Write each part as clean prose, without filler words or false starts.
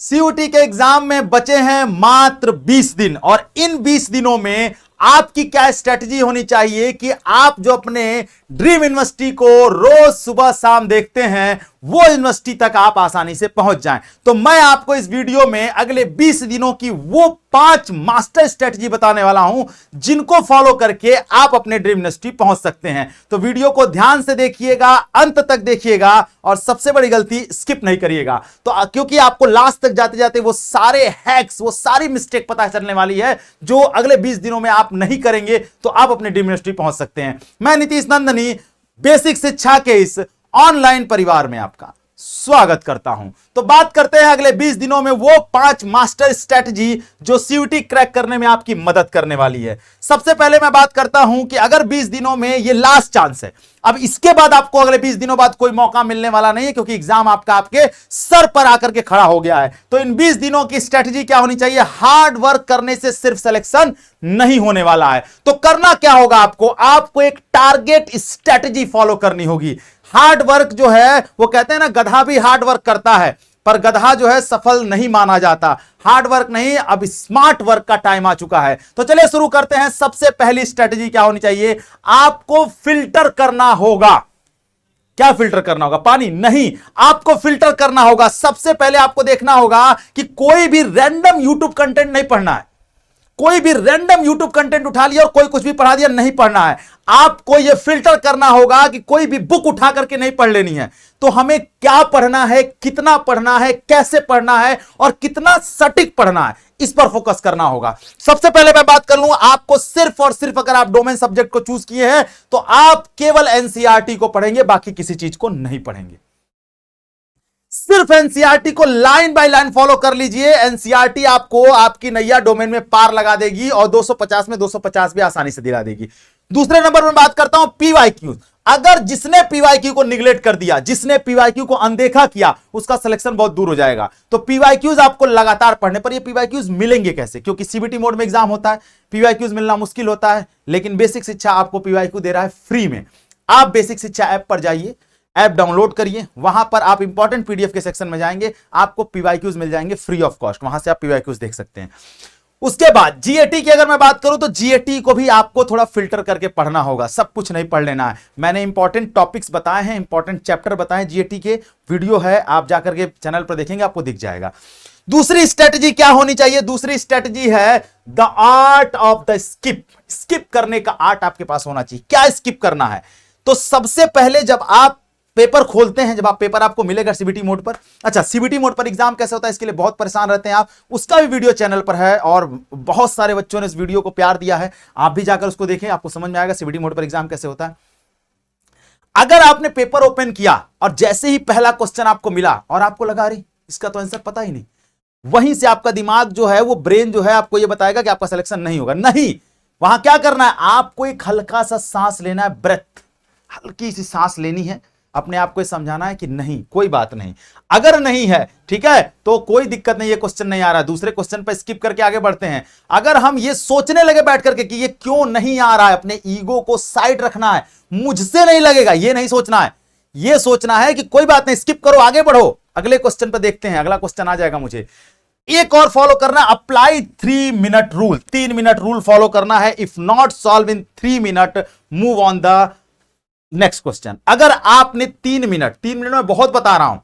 CUT के exam में बचे हैं मात्र 20 दिन और इन 20 दिनों में आपकी क्या स्ट्रेटजी होनी चाहिए कि आप जो अपने ड्रीम यूनिवर्सिटी को रोज सुबह शाम देखते हैं वो यूनिवर्सिटी तक आप आसानी से पहुंच जाएं। तो मैं आपको इस वीडियो में अगले 20 दिनों की वो 5 मास्टर स्ट्रेटजी बताने वाला हूं जिनको फॉलो करके आप अपने ड्रीम यूनिवर्सिटी पहुंच सकते हैं। तो वीडियो को ध्यान से देखिएगा, अंत तक देखिएगा और सबसे बड़ी गलती स्किप नहीं करिएगा। तो क्योंकि आपको लास्ट तक जाते जाते वो सारे हैक्स, वो सारी मिस्टेक पता चलने वाली है जो अगले 20 दिनों में आप नहीं करेंगे तो आप अपने ड्रीम यूनिवर्सिटी पहुंच सकते हैं। मैं नीतीश नंदनी बेसिक शिक्षा के इस ऑनलाइन परिवार में आपका स्वागत करता हूं। तो बात करते हैं अगले 20 दिनों में वो 5 मास्टर स्ट्रेटजी जो सीयूटी क्रैक करने में आपकी मदद करने वाली है। सबसे पहले मैं बात करता हूं कि अगर 20 दिनों में ये लास्ट चांस है, अब इसके बाद आपको अगले 20 दिनों बाद कोई मौका मिलने वाला नहीं है क्योंकि एग्जाम आपका आपके सर पर आकर के खड़ा हो गया है। तो इन 20 दिनों की स्ट्रेटजी क्या होनी चाहिए? हार्ड वर्क करने से सिर्फ सिलेक्शन नहीं होने वाला है। तो करना क्या होगा? आपको एक टारगेट स्ट्रेटजी फॉलो करनी होगी। हार्ड वर्क जो है वो कहते हैं ना, गधा भी हार्ड वर्क करता है पर गधा जो है सफल नहीं माना जाता। हार्ड वर्क नहीं, अब स्मार्ट वर्क का टाइम आ चुका है। तो चलिए शुरू करते हैं। सबसे पहली स्ट्रेटजी क्या होनी चाहिए? आपको फिल्टर करना होगा। क्या फिल्टर करना होगा? पानी नहीं, आपको फिल्टर करना होगा। सबसे पहले आपको देखना होगा कि कोई भी रैंडम यूट्यूब कंटेंट नहीं पढ़ना है। कोई भी रैंडम यूट्यूब कंटेंट उठा लिया और कोई कुछ भी पढ़ा दिया, नहीं पढ़ना है। आपको यह फिल्टर करना होगा कि कोई भी बुक उठा करके नहीं पढ़ लेनी है। तो हमें क्या पढ़ना है, कितना पढ़ना है, कैसे पढ़ना है और कितना सटीक पढ़ना है, इस पर फोकस करना होगा। सबसे पहले मैं बात कर लूं, आपको सिर्फ और सिर्फ अगर आप डोमेन सब्जेक्ट को चूज किए हैं तो आप केवल एनसीईआरटी को पढ़ेंगे, बाकी किसी चीज को नहीं पढ़ेंगे। सिर्फ एनसीईआरटी को लाइन बाय लाइन फॉलो कर लीजिए। एनसीईआरटी आपको आपकी नैया डोमेन में पार लगा देगी और 250 में 250 भी आसानी से दिला देगी। दूसरे नंबर में बात करता हूं पीवाईक्यू। अगर जिसने पीवाईक्यू को निगलेक्ट कर दिया, जिसने पीवाईक्यू को अनदेखा किया, उसका सिलेक्शन बहुत दूर हो जाएगा। तो पीवाईक्यूज आपको लगातार पढ़ने पर, ये पीवाईक्यूज मिलेंगे कैसे? क्योंकि सीबीटी मोड में एग्जाम होता है, पीवाईक्यूज मिलना मुश्किल होता है। लेकिन बेसिक शिक्षा आपको पीवाईक्यू दे रहा है फ्री में। आप बेसिक शिक्षा ऐप पर जाइए, ऐप डाउनलोड करिए, वहां पर आप इंपॉर्टेंट पीडीएफ के सेक्शन में जाएंगे, आपको पीवाईक्यूज मिल जाएंगे फ्री ऑफ कॉस्ट। वहां से आप पीवाईक्यूज देख सकते हैं। उसके बाद जीएटी की अगर मैं बात करूं तो जीएटी को भी आपको थोड़ा फिल्टर करके पढ़ना होगा। सब कुछ नहीं पढ़ लेना है। मैंने इंपॉर्टेंट टॉपिक्स बताए हैं, इंपॉर्टेंट चैप्टर बताए, जीएटी के वीडियो है, आप जाकर के चैनल पर देखेंगे, आपको दिख जाएगा। दूसरी स्ट्रेटजी क्या होनी चाहिए? दूसरी स्ट्रेटजी है the art of the skip. Skip करने का आर्ट आपके पास होना चाहिए। क्या स्किप करना है? तो सबसे पहले जब आप पेपर खोलते हैं, जब आप पेपर आपको मिलेगा सीबीटी मोड पर, अच्छा सीबीटी मोड पर एग्जाम कैसे होता है इसके लिए बहुत परेशान रहते हैं आप, उसका भी वीडियो चैनल पर है और बहुत सारे बच्चों ने इस वीडियो को प्यार दिया है। आप भी जाकर उसको देखें, आपको समझ में आएगा सीबीटी मोड पर एग्जाम कैसे होता है। अगर आपने पेपर ओपन किया और जैसे ही पहला क्वेश्चन आपको मिला और आपको लगा अरे इसका तो आंसर पता ही नहीं, वहीं से आपका दिमाग जो है, वो ब्रेन जो है आपको यह बताएगा कि आपका सिलेक्शन नहीं होगा। नहीं, वहां क्या करना है? आपको एक हल्का सा सांस लेना है, ब्रेथ, हल्की सी सांस लेनी है, अपने आप को समझाना है कि नहीं, कोई बात नहीं। अगर नहीं है, ठीक है, तो कोई दिक्कत नहीं, ये क्वेश्चन नहीं आ रहा है, दूसरे क्वेश्चन पर स्किप करके आगे बढ़ते हैं। अगर हम ये सोचने लगे बैठ करके कि ये क्यों नहीं आ रहा है, अपने ईगो को साइड रखना है, मुझसे नहीं लगेगा, ये नहीं सोचना है। ये सोचना है कि कोई बात नहीं, स्किप करो, आगे बढ़ो, अगले क्वेश्चन पर देखते हैं, अगला क्वेश्चन आ जाएगा। मुझे एक और फॉलो करना, apply 3 minute rule. 3 minute rule follow करना है। If not solve in 3 minute, move on the next question. अगर आपने 3 मिनट में बहुत बता रहा हूं,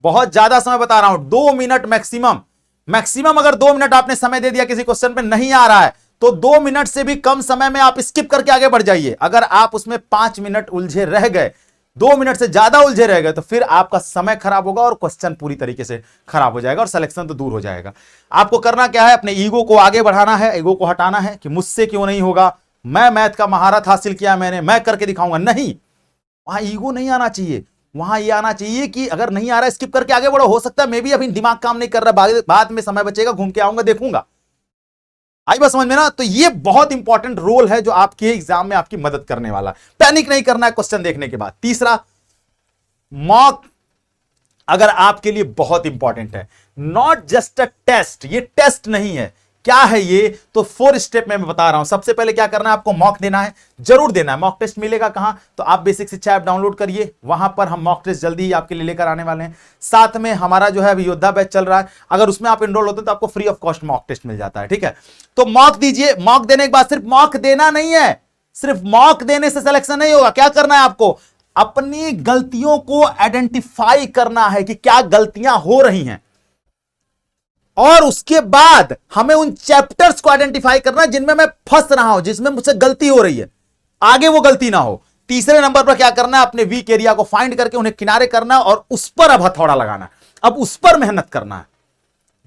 बहुत ज्यादा समय बता रहा हूं, 2 मिनट मैक्सिमम अगर 2 मिनट आपने समय दे दिया किसी क्वेश्चन पे, नहीं आ रहा है तो 2 मिनट से भी कम समय में आप स्किप करके आगे बढ़ जाइए। अगर आप उसमें 5 मिनट उलझे रह गए, 2 मिनट से ज्यादा उलझे रह गए, तो फिर आपका समय खराब होगा और क्वेश्चन पूरी तरीके से खराब हो जाएगा और सिलेक्शन तो दूर हो जाएगा। आपको करना क्या है? अपने ईगो को आगे बढ़ाना है, ईगो को हटाना है कि मुझसे क्यों नहीं होगा, मैं मैथ का महारत हासिल किया, मैंने, मैं करके दिखाऊंगा। नहीं, वहां ईगो नहीं आना चाहिए। वहां ये आना चाहिए कि अगर नहीं आ रहा है स्किप करके आगे बढ़ो, हो सकता है मैं भी अभी दिमाग काम नहीं कर रहा, बाद में समय बचेगा, घूम के आऊंगा, देखूंगा। आई बात समझ में ना? तो ये बहुत इंपॉर्टेंट रोल है जो आपके एग्जाम में आपकी मदद करने वाला। पैनिक नहीं करना है क्वेश्चन देखने के बाद। तीसरा, मॉक अगर आपके लिए बहुत इंपॉर्टेंट है। नॉट जस्ट अ टेस्ट, ये टेस्ट नहीं है। क्या है ये, तो 4 स्टेप में मैं बता रहा हूं। सबसे पहले क्या करना है, आपको मॉक देना है, जरूर देना है। मॉक टेस्ट मिलेगा कहां, तो आप बेसिक शिक्षा ऐप डाउनलोड करिए, वहां पर हम मॉक टेस्ट जल्दी ही आपके लिए लेकर आने वाले हैं। साथ में हमारा जो है अभी योद्धा बैच चल रहा है, अगर उसमें आप एनरोल होते हैं तो आपको free of cost mock test मिल जाता है, ठीक है। तो मॉक दीजिए। मॉक देने के बाद सिर्फ मॉक देना नहीं है, सिर्फ मॉक देने से सिलेक्शन नहीं होगा। क्या करना है आपको, अपनी गलतियों को आइडेंटिफाई करना है कि क्या गलतियां हो रही हैं, और उसके बाद हमें उन चैप्टर्स को आइडेंटिफाई करना है जिनमें मैं फंस रहा हूं, जिसमें मुझसे गलती हो रही है, आगे वो गलती ना हो। तीसरे नंबर पर क्या करना है, अपने वीक एरिया को फाइंड करके उन्हें किनारे करना और उस पर अब हथौड़ा लगाना है, अब उस पर मेहनत करना है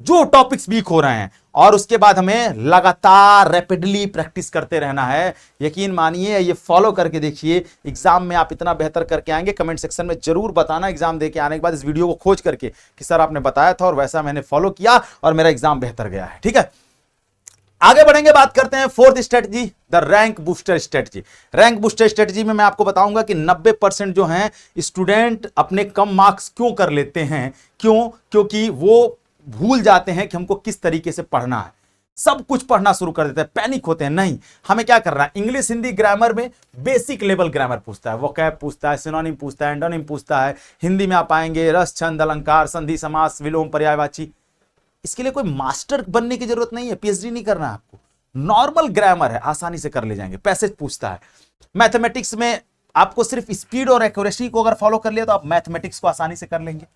जो टॉपिक्स वीक हो रहे हैं, और उसके बाद हमें लगातार रैपिडली प्रैक्टिस करते रहना है। यकीन मानिए, ये फॉलो करके देखिए, एग्जाम में आप इतना बेहतर करके आएंगे। कमेंट सेक्शन में जरूर बताना एग्जाम देके आने के बाद इस वीडियो को खोज करके कि सर आपने बताया था और वैसा मैंने फॉलो किया और मेरा एग्जाम बेहतर गया है, ठीक है। आगे बढ़ेंगे, बात करते हैं 4th strategy, the rank booster strategy. Rank booster strategy में मैं आपको बताऊंगा कि 90% जो हैं स्टूडेंट अपने कम मार्क्स क्यों कर लेते हैं, क्योंकि वो भूल जाते हैं कि हमको किस तरीके से पढ़ना है। सब कुछ पढ़ना शुरू कर देते हैं, पैनिक होते हैं। नहीं, हमें क्या करना है, इंग्लिश हिंदी ग्रामर में बेसिक लेवल ग्रामर पूछता है, वोकैब पूछता है, सिनोनिम पूछता है, एंटोनिम पूछता है। हिंदी में आप आएंगे रस, छंद, अलंकार, संधि, समास, विलोम, पर्यायवाची। इसके लिए कोई मास्टर बनने की जरूरत नहीं है, पीएचडी नहीं करना है आपको। नॉर्मल ग्रामर है, आसानी से कर ले जाएंगे। पैसेज पूछता है। मैथमेटिक्स में आपको सिर्फ स्पीड और एक्यूरेसी को अगर फॉलो कर लिया तो आप मैथमेटिक्स को आसानी से कर लेंगे।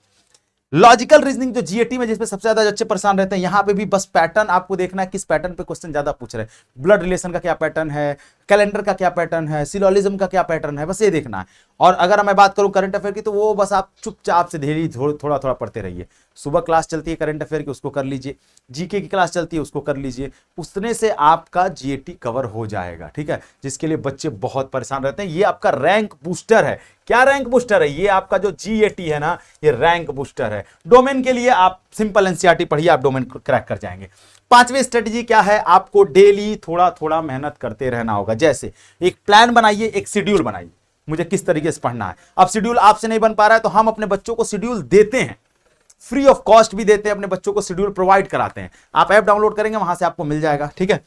लॉजिकल रीजनिंग जो जीएटी में जिसपे सबसे ज्यादा बच्चे परेशान रहते हैं, यहां पे भी बस पैटर्न आपको देखना है, किस पैटर्न पे क्वेश्चन ज्यादा पूछ रहे हैं। ब्लड रिलेशन का क्या पैटर्न है, कैलेंडर का क्या पैटर्न है, सिलोजिज्म का क्या पैटर्न है, बस ये देखना है। और अगर मैं बात करूं करंट अफेयर की, तो वो बस आप चुपचाप से धीरे थोड़ा थोड़ा पढ़ते रहिए। सुबह क्लास चलती है करंट अफेयर की, उसको कर लीजिए। जीके की क्लास चलती है, उसको कर लीजिए। उसने से आपका जीएटी कवर हो जाएगा, ठीक है, जिसके लिए बच्चे बहुत परेशान रहते हैं। ये आपका रैंक बूस्टर है। क्या रैंक बूस्टर है, ये आपका जो जीएटी है ना, ये रैंक बूस्टर है। डोमेन के लिए आप सिंपल एनसीईआरटी पढ़िए, आप डोमेन क्रैक कर जाएंगे। 5वीं स्ट्रेटजी क्या है, आपको डेली थोड़ा थोड़ा मेहनत करते रहना होगा। जैसे एक प्लान बनाइए, एक शेड्यूल बनाइए, मुझे किस तरीके से पढ़ना है। अब शेड्यूल आपसे नहीं बन पा रहा है तो हम अपने बच्चों को शेड्यूल देते हैं, फ्री ऑफ कॉस्ट भी देते हैं, अपने बच्चों को शेड्यूल प्रोवाइड कराते हैं। आप ऐप डाउनलोड करेंगे, वहां से आपको मिल जाएगा, ठीक है।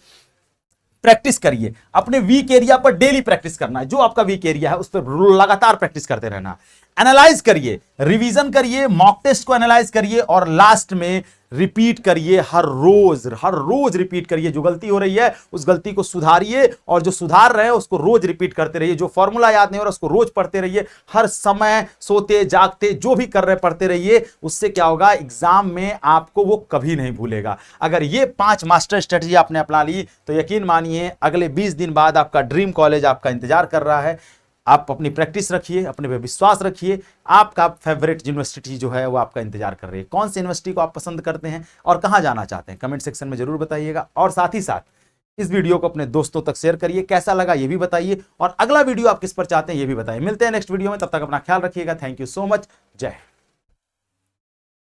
प्रैक्टिस करिए, अपने वीक एरिया पर डेली प्रैक्टिस करना है। जो आपका वीक एरिया है उस पर लगातार प्रैक्टिस करते रहना। एनालाइज करिए, रिवीजन करिए, मॉक टेस्ट को एनालाइज करिए, और लास्ट में रिपीट करिए। हर रोज रिपीट करिए। जो गलती हो रही है उस गलती को सुधारिए, और जो सुधार रहे हैं उसको रोज रिपीट करते रहिए। जो फॉर्मूला याद नहीं हो रहा उसको रोज पढ़ते रहिए। हर समय सोते जागते जो भी कर रहे पढ़ते रहिए। उससे क्या होगा, एग्जाम में आपको वो कभी नहीं भूलेगा। अगर ये 5 मास्टर स्ट्रेटजी आपने अपना ली तो यकीन मानिए अगले 20 दिन बाद आपका ड्रीम कॉलेज आपका इंतजार कर रहा है। आप अपनी प्रैक्टिस रखिए, अपने पे विश्वास रखिए। आपका फेवरेट यूनिवर्सिटी जो है वो आपका इंतजार कर रही है। कौन सी यूनिवर्सिटी को आप पसंद करते हैं और कहां जाना चाहते हैं, कमेंट सेक्शन में जरूर बताइएगा। और साथ ही साथ इस वीडियो को अपने दोस्तों तक शेयर करिए। कैसा लगा ये भी बताइए, और अगला वीडियो आप किस पर चाहते हैं ये भी बताइए। मिलते हैं नेक्स्ट वीडियो में, तब तक अपना ख्याल रखिएगा। Thank you so much. जय हिंद।